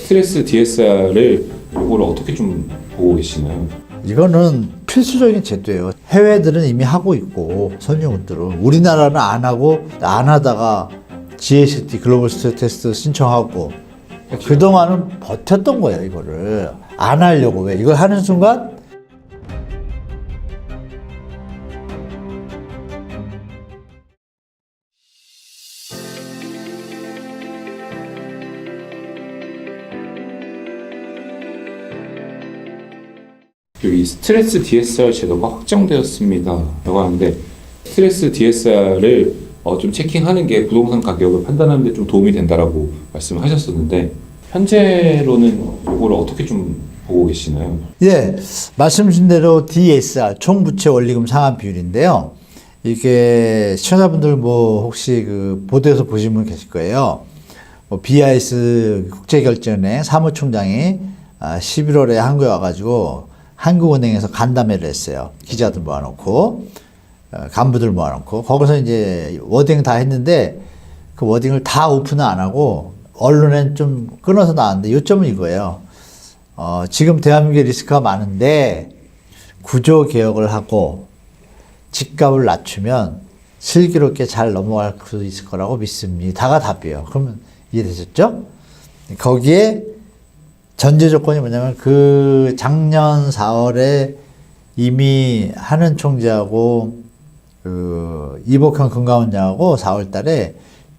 스트레스 DSR을 이거를 어떻게 좀 보고 계시나요? 이거는 필수적인 제도예요. 해외들은 이미 하고 있고 선진국들은 우리나라는 안 하고 안 하다가 GST 글로벌 스트레스 테스트 신청하고 그동안은 버텼던 거예요. 이거를 안 하려고. 왜 이걸 하는 순간 여기 스트레스 DSR 제도가 확정되었습니다 라고 하는데, 스트레스 DSR을 좀 체킹하는 게 부동산 가격을 판단하는 데 좀 도움이 된다라고 말씀하셨었는데, 현재로는 이걸 어떻게 좀 보고 계시나요? 예, 말씀 주신 대로 DSR 총부채 원리금 상환 비율인데요. 이게 시청자분들 뭐 혹시 그 보도에서 보신 분 계실 거예요. 뭐 BIS 국제결제은행 사무총장이 11월에 한국에 와가지고 한국은행에서 간담회를 했어요. 기자들 모아놓고 간부들 모아놓고 거기서 이제 워딩 다 했는데 그 워딩을 다 오픈은 안 하고 언론엔 좀 끊어서 나왔는데 요점은 이거예요. 지금 대한민국에 리스크가 많은데 구조 개혁을 하고 집값을 낮추면 슬기롭게 잘 넘어갈 수 있을 거라고 믿습니다가 답이에요. 그러면 이해되셨죠? 거기에 전제 조건이 뭐냐면 그 작년 4월에 이미 한은 총재하고 그 이복현 금감원장하고 4월 달에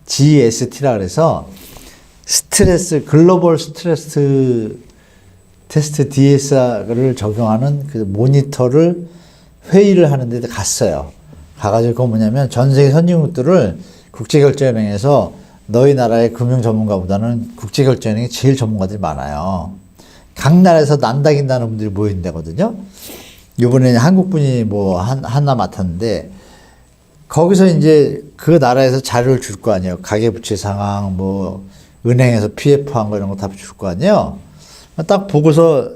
GST라 그래서 글로벌 스트레스 테스트 DSR을 적용하는 그 모니터를 회의를 하는 데 갔어요. 가가지고 그건 뭐냐면 전 세계 선진국들을 국제결제은행에서 너희 나라의 금융 전문가보다는 국제결제은행이 제일 전문가들이 많아요. 각 나라에서 난다긴다는 분들이 모인다거든요. 이번에 한국 분이 뭐 하나 맡았는데 거기서 이제 그 나라에서 자료를 줄 거 아니에요. 가계부채 상황, 뭐 은행에서 PF한 거 이런 거 다 줄 거 아니에요. 딱 보고서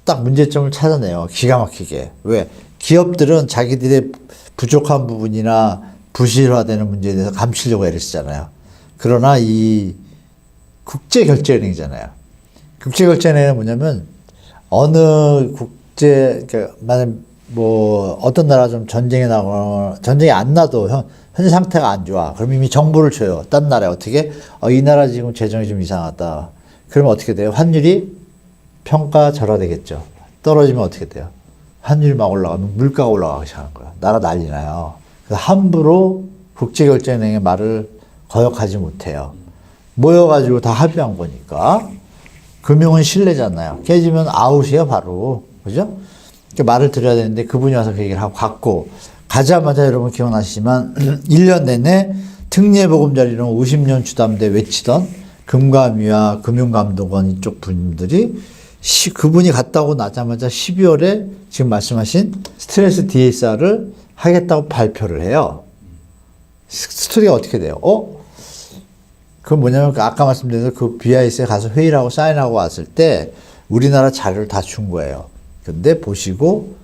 딱 문제점을 찾아내요. 기가 막히게. 왜? 기업들은 자기들의 부족한 부분이나 부실화되는 문제에 대해서 감추려고 애를 쓰잖아요. 그러나 이 국제결제은행이잖아요. 국제결제은행은 뭐냐면 어느 그러니까 만약 뭐 어떤 나라 좀 전쟁에 나거나 전쟁이 안 나도 현재 상태가 안 좋아. 그럼 이미 정보를 줘요. 딴 나라에 어떻게? 이 나라 지금 재정이 좀 이상하다. 그러면 어떻게 돼요? 환율이 평가절하되겠죠. 떨어지면 어떻게 돼요? 환율이 막 올라가면 물가가 올라가기 시작하는 거야. 나라 난리 나요. 그래서 함부로 국제결제은행의 말을 거역하지 못해요. 모여가지고 다 합의한 거니까. 금융은 신뢰잖아요. 깨지면 아웃이에요, 바로. 그죠? 말을 드려야 되는데 그분이 와서 그 얘기를 하고 갔고, 가자마자 여러분 기억나시지만 1년 내내 특례보금자리로 50년 주담대 외치던 금감위와 금융감독원 이쪽 분들이 그분이 갔다 오고 나자마자 12월에 지금 말씀하신 스트레스 DSR을 하겠다고 발표를 해요. 스토리가 어떻게 돼요? 그건 뭐냐면 아까 말씀드린 대로 그 BIS에 가서 회의를 하고 사인하고 왔을 때 우리나라 자료를 다 준 거예요. 근데 보시고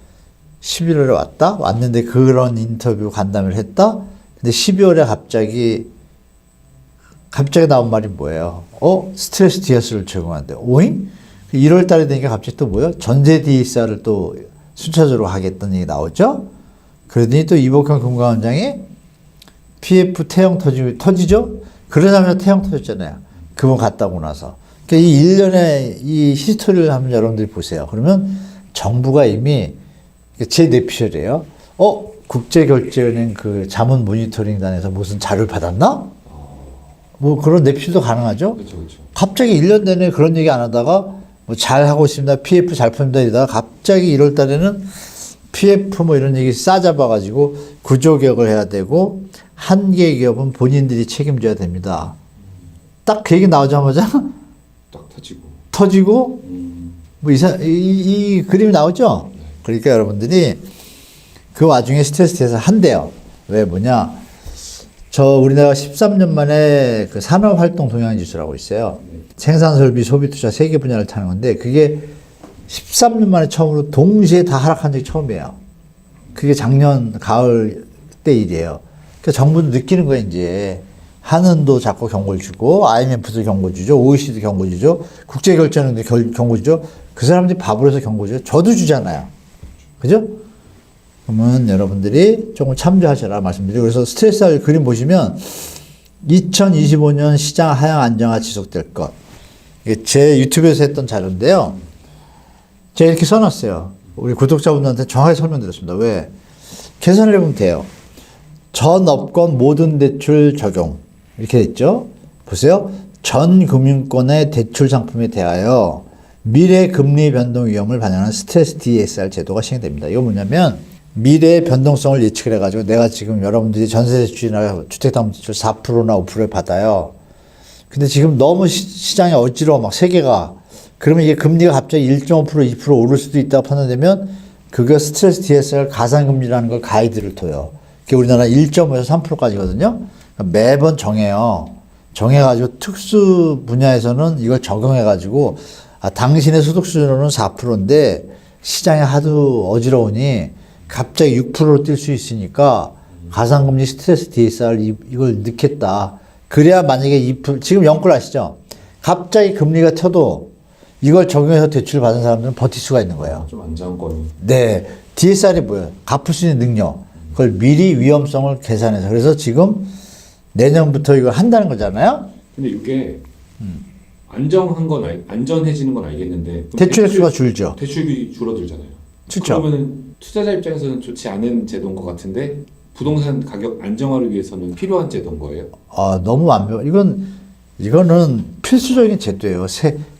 11월에 왔는데 그런 인터뷰 간담회를 했다? 근데 12월에 갑자기 나온 말이 뭐예요? 스트레스 DSR을 적용한대. 오잉? 1월 달에 되니까 갑자기 또 뭐예요? 전세 DSR을 또 순차적으로 하겠다는 얘기 나오죠? 그러더니 또 이복현 금감원장이 PF 태형 터지죠? 그러자마자 태형 터졌잖아요. 그분 갔다 오고 나서. 그러니까 이 1년의 이 히스토리를 한번 여러분들이 보세요. 그러면 정부가 이미 제 뇌피셜이에요. 국제결제은행 그 자문 모니터링단에서 무슨 자료를 받았나? 뭐 그런 뇌피셜도 가능하죠? 그렇죠. 갑자기 1년 내내 그런 얘기 안 하다가 뭐 잘 하고 있습니다. PF 잘 푼다 이러다가 갑자기 1월 달에는 PF 뭐 이런 얘기 싸잡아가지고 구조개혁을 해야 되고 한 개 기업은 본인들이 책임져야 됩니다. 딱 그 얘기 나오자마자 딱 터지고 뭐 이 그림이 나오죠? 그러니까 여러분들이 그 와중에 스트레스 테스트를 한대요. 왜 뭐냐? 우리나라가 13년 만에 그 산업활동 동향지수라고 있어요. 생산설비, 소비투자 세 개 분야를 타는 건데 그게 13년 만에 처음으로 동시에 다 하락한 적이 처음이에요. 그게 작년 가을 때 일이에요. 그러니까 정부도 느끼는 거예요, 이제. 한은도 자꾸 경고를 주고 IMF도 경고 주죠. OECD도 경고 주죠. 국제결제은행도 경고 주죠. 그 사람들이 바보로 해서 경고 주죠. 저도 주잖아요. 그죠? 그러면 여러분들이 조금 참조하셔라 말씀드리고 그래서 스트레스 할 그림 보시면 2025년 시장 하향 안정화 지속될 것. 이게 제 유튜브에서 했던 자료인데요. 제가 이렇게 써놨어요. 우리 구독자분들한테 정확히 설명드렸습니다. 왜? 계산을 해보면 돼요. 전 업권 모든 대출 적용. 이렇게 됐죠? 보세요. 전 금융권의 대출 상품에 대하여 미래 금리 변동 위험을 반영하는 스트레스 DSR 제도가 시행됩니다. 이거 뭐냐면 미래의 변동성을 예측을 해가지고 내가 지금 여러분들이 전세대출이나 주택담보대출 4%나 5%를 받아요. 근데 지금 너무 시장이 어지러워 막 세계가 그러면 이게 금리가 갑자기 1.5% 2% 오를 수도 있다고 판단되면 그거 스트레스 DSR 가상금리라는 걸 가이드를 둬요. 그게 우리나라 1.5에서 3%까지거든요. 매번 정해요. 정해가지고 특수 분야에서는 이걸 적용해가지고 당신의 소득 수준으로는 4%인데 시장이 하도 어지러우니 갑자기 6%로 뛸 수 있으니까 가상금리 스트레스 DSR 이걸 넣겠다. 그래야 만약에 2%, 지금 영끌 아시죠? 갑자기 금리가 튀어도 이걸 적용해서 대출을 받은 사람들은 버틸 수가 있는 거예요. 좀 안정권이. 네. DSR이 뭐예요? 갚을 수 있는 능력. 그걸 미리 위험성을 계산해서. 그래서 지금 내년부터 이걸 한다는 거잖아요? 근데 이게 안정한 건 안전해지는 건 알겠는데 대출 액수가 줄죠. 대출이 줄어들잖아요. 그렇죠. 그러면 투자자 입장에서는 좋지 않은 제도인 것 같은데 부동산 가격 안정화를 위해서는 필요한 제도인 거예요. 너무 완벽. 이거는 필수적인 제도예요.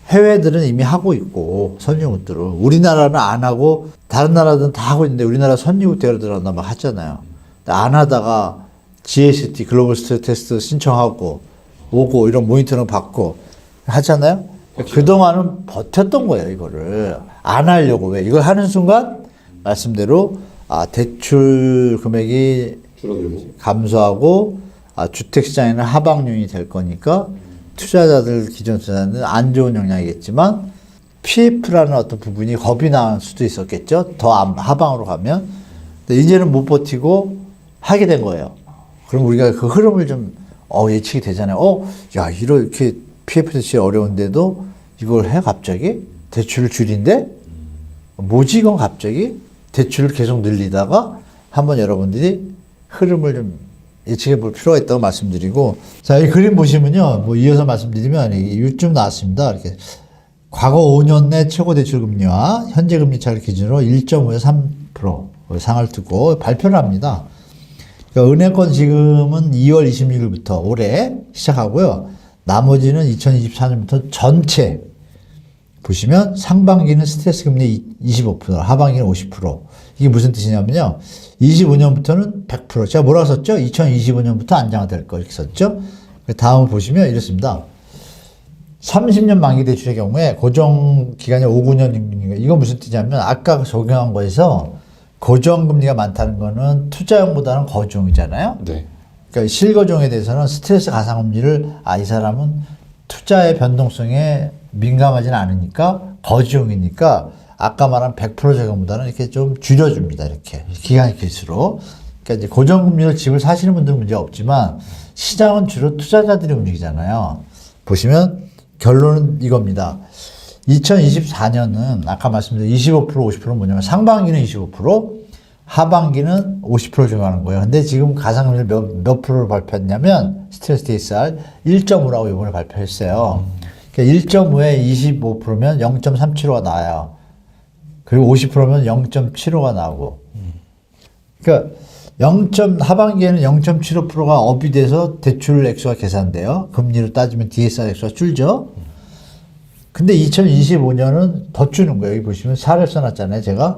해외들은 이미 하고 있고 선진국들은 우리나라는 안 하고 다른 나라들은 다 하고 있는데 우리나라 선진국 대로들은 막 하잖아요. 안 하다가 GST 글로벌 스트레스 테스트 신청하고 오고 이런 모니터링 받고 하잖아요. 그렇죠. 그동안은 버텼던 거예요. 이거를 안 하려고. 왜? 이걸 하는 순간 말씀대로 대출 금액이 줄어들고 감소하고 주택시장에는 하방 요인이 될 거니까 투자자들 기존 투자자는 안 좋은 영향이겠지만 PF라는 어떤 부분이 겁이 날 수도 있었겠죠. 더 하방으로 가면. 근데 이제는 못 버티고 하게 된 거예요. 그럼 우리가 그 흐름을 좀 예측이 되잖아요. 야, 이렇게 PF 대출이 어려운데도 이걸 해 갑자기? 대출을 줄인데? 뭐지 이건 갑자기? 대출을 계속 늘리다가 한번 여러분들이 흐름을 좀 예측해 볼 필요가 있다고 말씀드리고, 자, 이 그림 보시면요, 뭐 이어서 말씀드리면 이쯤 나왔습니다. 이렇게 과거 5년 내 최고 대출 금리와 현재 금리 차를 기준으로 1.5에서 3% 상을 두고 발표를 합니다. 그러니까 은행권 지금은 2월 26일부터 올해 시작하고요. 나머지는 2024년부터 전체 보시면 상반기는 스트레스 금리 25%, 하반기는 50%. 이게 무슨 뜻이냐면요. 25년부터는 100%. 제가 뭐라고 썼죠? 2025년부터 안정화될 거 이렇게 썼죠? 다음을 보시면 이렇습니다. 30년 만기 대출의 경우에 고정 기간이 5, 9년, 6년. 이건 무슨 뜻이냐면 아까 적용한 거에서 고정금리가 많다는 거는 투자용보다는 거주용이잖아요. 네. 그러니까 실거주용에 대해서는 스트레스 가상금리를 이 사람은 투자의 변동성에 민감하지는 않으니까 거주용이니까 아까 말한 100% 적용보다는 이렇게 좀 줄여줍니다. 이렇게 기간이 길수록. 그러니까 이제 고정금리로 집을 사시는 분들은 문제 없지만 시장은 주로 투자자들이 움직이잖아요. 보시면 결론은 이겁니다. 2024년은 아까 말씀드린 25% 50%는 뭐냐면 상반기는 25% 하반기는 50% 적용하는 거예요. 근데 지금 가상금리를 몇 프로를 발표했냐면 스트레스 DSR 1.5라고 이번에 발표했어요. 그러니까 1.5에 25%면 0.375가 나와요. 그리고 50%면 0.75가 나오고. 그러니까 하반기에는 0.75%가 업이 돼서 대출 액수가 계산돼요. 금리로 따지면 DSR 액수가 줄죠. 근데 2025년은 더 주는 거예요. 여기 보시면 사례를 써놨잖아요. 제가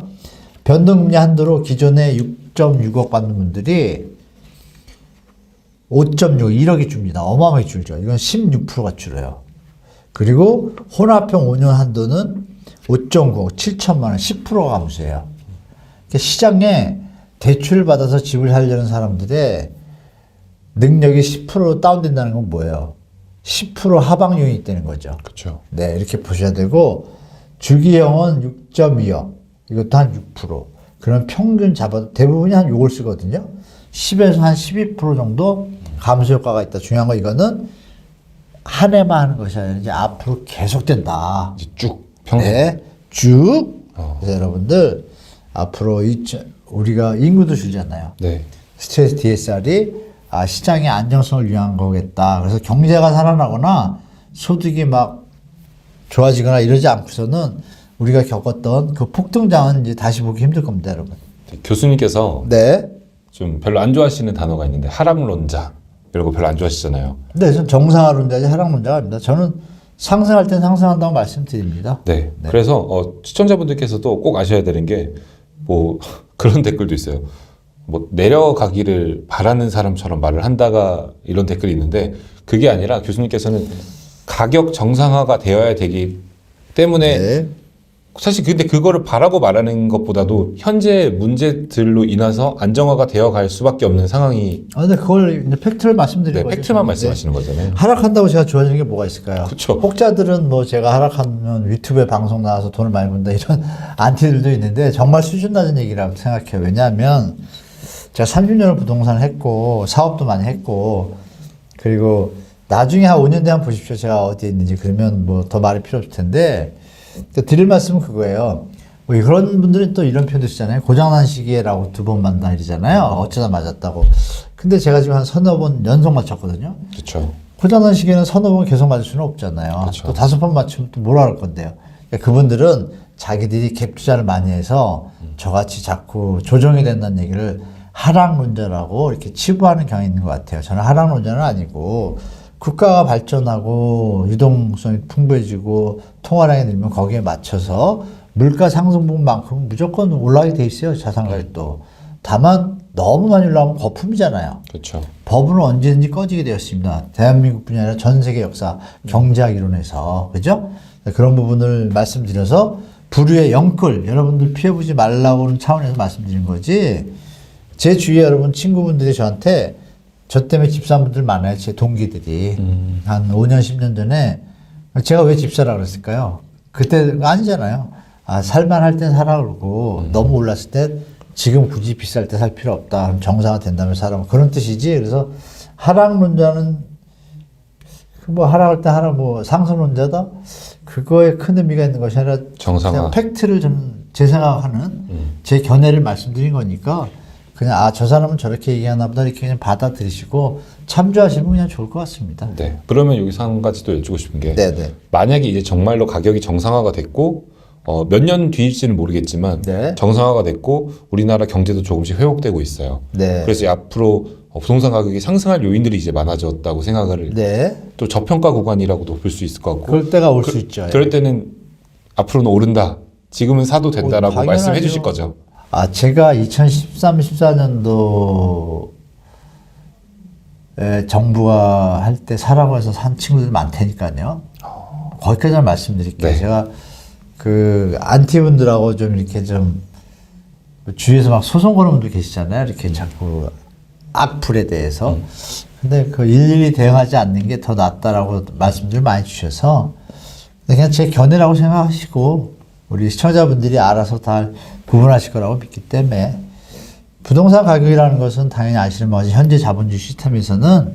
변동금리 한도로 기존에 6.6억 받는 분들이 5.6, 1억이 줍니다. 어마어마하게 줄죠. 이건 16%가 줄어요. 그리고 혼합형 5년 한도는 5.9억, 7천만 원, 10%가 감소해요. 그러니까 시장에 대출을 받아서 집을 살려는 사람들의 능력이 10% 다운된다는 건 뭐예요? 10% 하방 요인이 있다는 거죠. 그렇죠. 네, 이렇게 보셔야 되고 주기형은 6.2억, 이것도 한 6%. 그럼 평균 잡아도 대부분이 한 6을 쓰거든요. 10에서 한 12% 정도 감소 효과가 있다. 중요한 건 이거는 한 해만 하는 것이 아니라 이제 앞으로 계속된다. 이제 쭉 평생. 네, 쭉. 그래서 여러분들 앞으로 우리가 인구도 줄잖아요. 네. 스트레스 DSR이 시장의 안정성을 위한 거겠다. 그래서 경제가 살아나거나 소득이 막 좋아지거나 이러지 않고서는 우리가 겪었던 그 폭등장은 이제 다시 보기 힘들 겁니다, 여러분. 교수님께서 네. 좀 별로 안 좋아하시는 단어가 있는데 하락론자 이런 거 별로 안 좋아하시잖아요. 근데 저는 정상화론자지 하락론자가 아닙니다. 저는 상승할 땐 상승한다고 말씀드립니다. 네. 그래서 시청자분들께서도 꼭 아셔야 되는 게 뭐 그런 댓글도 있어요. 뭐 내려가기를 바라는 사람처럼 말을 한다가 이런 댓글이 있는데 그게 아니라 교수님께서는 가격 정상화가 되어야 되기 때문에 네. 사실 근데 그거를 바라고 말하는 것보다도 현재 문제들로 인해서 안정화가 되어 갈 수밖에 없는 상황이 근데 그걸 이제 팩트를 말씀드리는 네, 거죠. 팩트만 네. 말씀하시는 거잖아요. 하락한다고 제가 좋아지는 게 뭐가 있을까요? 그쵸. 혹자들은 뭐 제가 하락하면 유튜브에 방송 나와서 돈을 많이 번다 이런 안티들도 있는데 정말 수준 낮은 얘기라고 생각해요. 왜냐하면 제가 30년을 부동산을 했고 사업도 많이 했고 그리고 나중에 한 5년 뒤에 한번 보십시오. 제가 어디에 있는지. 그러면 뭐 더 말이 필요 없을 텐데 드릴 말씀은 그거예요. 뭐 그런 분들은 또 이런 표현도 쓰잖아요. 고장난 시계라고 2번 만나 이러잖아요. 어쩌다 맞았다고. 근데 제가 지금 한 서너 번 연속 맞췄거든요. 그렇죠. 고장난 시계는 서너 번 계속 맞을 수는 없잖아요. 그렇죠. 또 5번 맞추면 또 뭐라 할 건데요. 그러니까 그분들은 자기들이 갭 투자를 많이 해서 저같이 자꾸 조정이 된다는 얘기를 하락론자라고 이렇게 치부하는 경향이 있는 것 같아요. 저는 하락론자는 아니고 국가가 발전하고 유동성이 풍부해지고 통화량이 늘면 거기에 맞춰서 물가 상승 부분만큼은 무조건 올라가게 돼 있어요. 자산 가격도. 다만 너무 많이 올라가면 거품이잖아요. 그렇죠. 버블은 언제든지 꺼지게 되었습니다. 대한민국뿐이 아니라 전 세계 역사, 경제학 이론에서. 그죠? 그런 부분을 말씀드려서 부류의 영끌, 여러분들 피해보지 말라고는 차원에서 말씀드린 거지. 제 주위에 여러분 친구분들이 저한테 저 때문에 집 산 분들 많아요. 제 동기들이. 한 5년, 10년 전에 제가 왜 집 사라 그랬을까요? 그때 아니잖아요. 살만할 땐 사라 그러고 너무 올랐을 때 지금 굳이 비쌀 때 살 필요 없다. 그럼 정상화 된다면 사라. 그런 뜻이지. 그래서 하락론자는 뭐 하락할 때 하락, 뭐 상승론자다. 그거에 큰 의미가 있는 것이 아니라 정상화. 그냥 팩트를 좀 제 생각하는 제 견해를 말씀드린 거니까 그냥 저 사람은 저렇게 얘기하나 보다 이렇게 그냥 받아들이시고 참조하시면 그냥 좋을 것 같습니다. 네. 그러면 여기서 한 가지 또 여쭈고 싶은 게 네네. 만약에 이제 정말로 가격이 정상화가 됐고 몇 년 뒤일지는 모르겠지만 네. 정상화가 됐고 우리나라 경제도 조금씩 회복되고 있어요. 네. 그래서 앞으로 부동산 가격이 상승할 요인들이 이제 많아졌다고 생각을 네. 또 저평가 구간이라고도 볼 수 있을 것 같고 그럴 때가 올 수 있죠. 그럴 때는 앞으로는 오른다. 지금은 사도 된다라고 당연하죠. 말씀해 주실 거죠. 제가 2013, 14년도 정부가 할 때 사라고 해서 산 친구들 많다니까요. 거기까지만 말씀드릴게요. 네. 제가 그 안티분들하고 좀 이렇게 좀 주위에서 막 소송 거는 분들 계시잖아요. 이렇게 자꾸 악플에 대해서. 근데 그 일일이 대응하지 않는 게 더 낫다라고 말씀들 많이 주셔서 그냥 제 견해라고 생각하시고 우리 시청자분들이 알아서 다 구분하실 거라고 믿기 때문에 부동산 가격이라는 것은 당연히 아시는 바같이 현재 자본주의 시스템에서는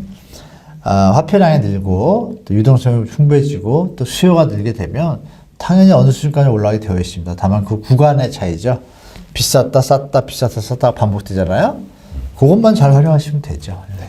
화폐량이 늘고 또 유동성이 풍부해지고 또 수요가 늘게 되면 당연히 어느 수준까지 올라가게 되어 있습니다. 다만 그 구간의 차이죠. 비쌌다 쌌다 비쌌다 쌌다 반복되잖아요. 그것만 잘 활용하시면 되죠. 네.